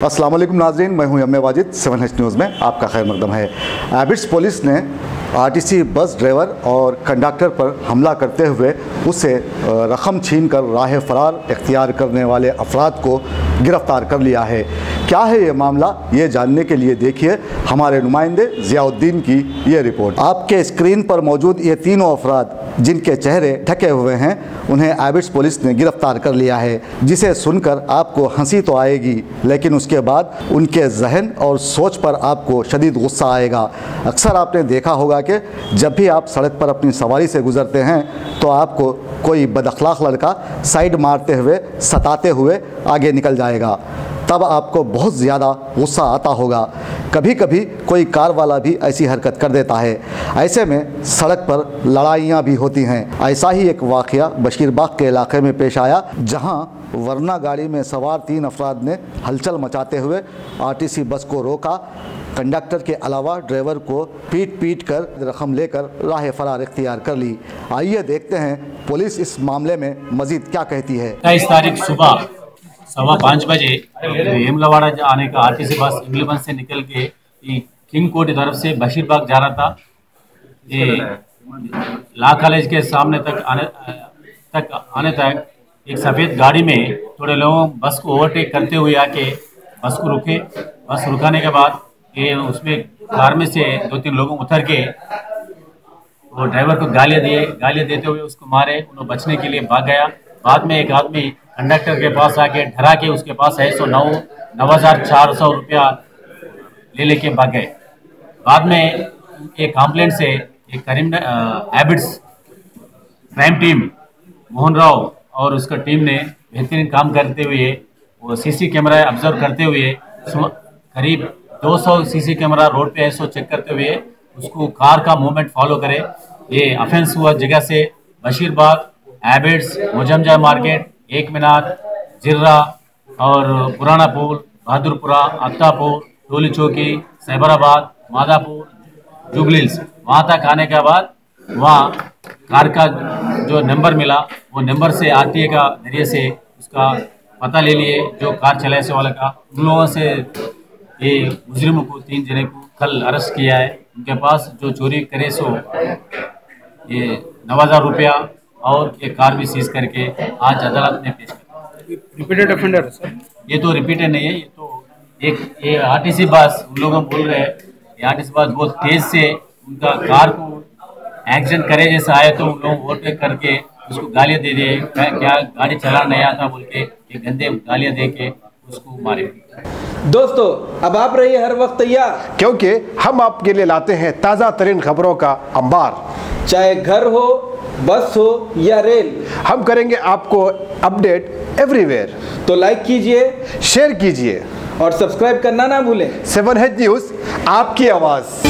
अस्सलाम वालेकुम नाज़रीन, मैं हूं M A Wajid. 7H news में आपका खैर मकदम है। एबिट्स पुलिस ने आरटीसी बस ड्राइवर और कंडक्टर पर हमला करते हुए उससे रकम छीन कर राह फरार इख्तियार करने वाले अफराद को गिरफ़्तार कर लिया है। क्या है ये मामला, ये जानने के लिए देखिए हमारे नुमाइंदे ज़ियाउद्दीन की ये रिपोर्ट। आपके स्क्रीन पर मौजूद ये तीनों अफराद जिनके चेहरे ढके हुए हैं, उन्हें एबिट्स पुलिस ने गिरफ़्तार कर लिया है, जिसे सुनकर आपको हंसी तो आएगी, लेकिन उसके बाद उनके जहन और सोच पर आपको शदीद गुस्सा आएगा। अक्सर आपने देखा होगा कि जब भी आप सड़क पर अपनी सवारी से गुज़रते हैं तो आपको कोई बदअखलाक लड़का साइड मारते हुए, सताते हुए आगे निकल जाएगा, तब आपको बहुत ज़्यादा गुस्सा आता होगा। कभी कभी कोई कार वाला भी ऐसी हरकत कर देता है। ऐसे में सड़क पर लड़ाइयाँ भी होती हैं। ऐसा ही एक वाक़या बशीरबाग के इलाके में पेश आया, जहां वरना गाड़ी में सवार 3 अफराद ने हलचल मचाते हुए आरटीसी बस को रोका। कंडक्टर के अलावा ड्राइवर को पीट कर रकम लेकर राह फरार इख्तियार कर ली। आइए देखते हैं पुलिस इस मामले में मज़ीद क्या कहती है। 23 तारीख सुबह 5:15 बजे हेमलवाड़ा आने का आरटीसी बस इंग्लैंड से निकल के किंग कोर्ट की तरफ से बशीरबाग जा रहा था। ये लॉ कॉलेज के सामने तक आने तक एक सफ़ेद गाड़ी में थोड़े लोगों बस को ओवरटेक करते हुए आके बस को रुके। बस रुकाने के बाद ये उसमें कार में से 2-3 लोगों उतर के वो ड्राइवर को गालियाँ देते हुए उसको मारे। उन्होंने बचने के लिए भाग गया। बाद में एक आदमी कंडक्टर के पास आके डरा के उसके पास है 9,400 रुपया लेके भाग गए। बाद में एक कंप्लेंट से एक एबिट्स क्राइम टीम मोहन राव और उसका टीम ने बेहतरीन काम करते हुए वो सीसी कैमरा ऑब्जर्व करते हुए करीब 200 सीसी कैमरा रोड पे ऐसो चेक करते हुए उसको कार का मूवमेंट फॉलो करे। ये ऑफेंस हुआ जगह से बशीरबाग, एबिट्स, मुजमजा मार्केट, एक मीनार, जिर्रा और पुराना पुल, बहादुरपुरा, अत्तापुर, टोली चौकी, सैबराबाद, मादापुर, जुबलील्स, वहाँ तक आने के बाद वहाँ कार का जो नंबर मिला वो नंबर से आरटीए का नजरिए से उसका पता ले लिए जो कार चलाने वाले का। उन लोगों से ये मुजरिमों को 3 जने को कल अरेस्ट किया है। उनके पास जो चोरी करे सो ये 9,000 रुपया और ये कार भी सीज करके आज अदालत में पेश किया। Repeated offender sir? ये तो रिपीटेड नहीं है, ये तो ये आरटीसी बस उन लोग बोल रहे हैं ये आरटीसी बस बहुत तेज से उनका कार को एक्सीडेंट करे जैसा आए तो उन लोग ओवरटेक करके उसको गालियाँ दे दिए, क्या गाड़ी चलाना नहीं आता बोल के ये गंदे गालियाँ दे के उसको मारे। दोस्तों अब आप रहिए हर वक्त तैयार, क्योंकि हम आपके लिए लाते हैं ताज़ा तरीन खबरों का अंबार। चाहे घर हो, बस हो या रेल, हम करेंगे आपको अपडेट एवरीवेयर। तो लाइक कीजिए, शेयर कीजिए और सब्सक्राइब करना ना भूलें। 7H न्यूज़, आपकी आवाज़।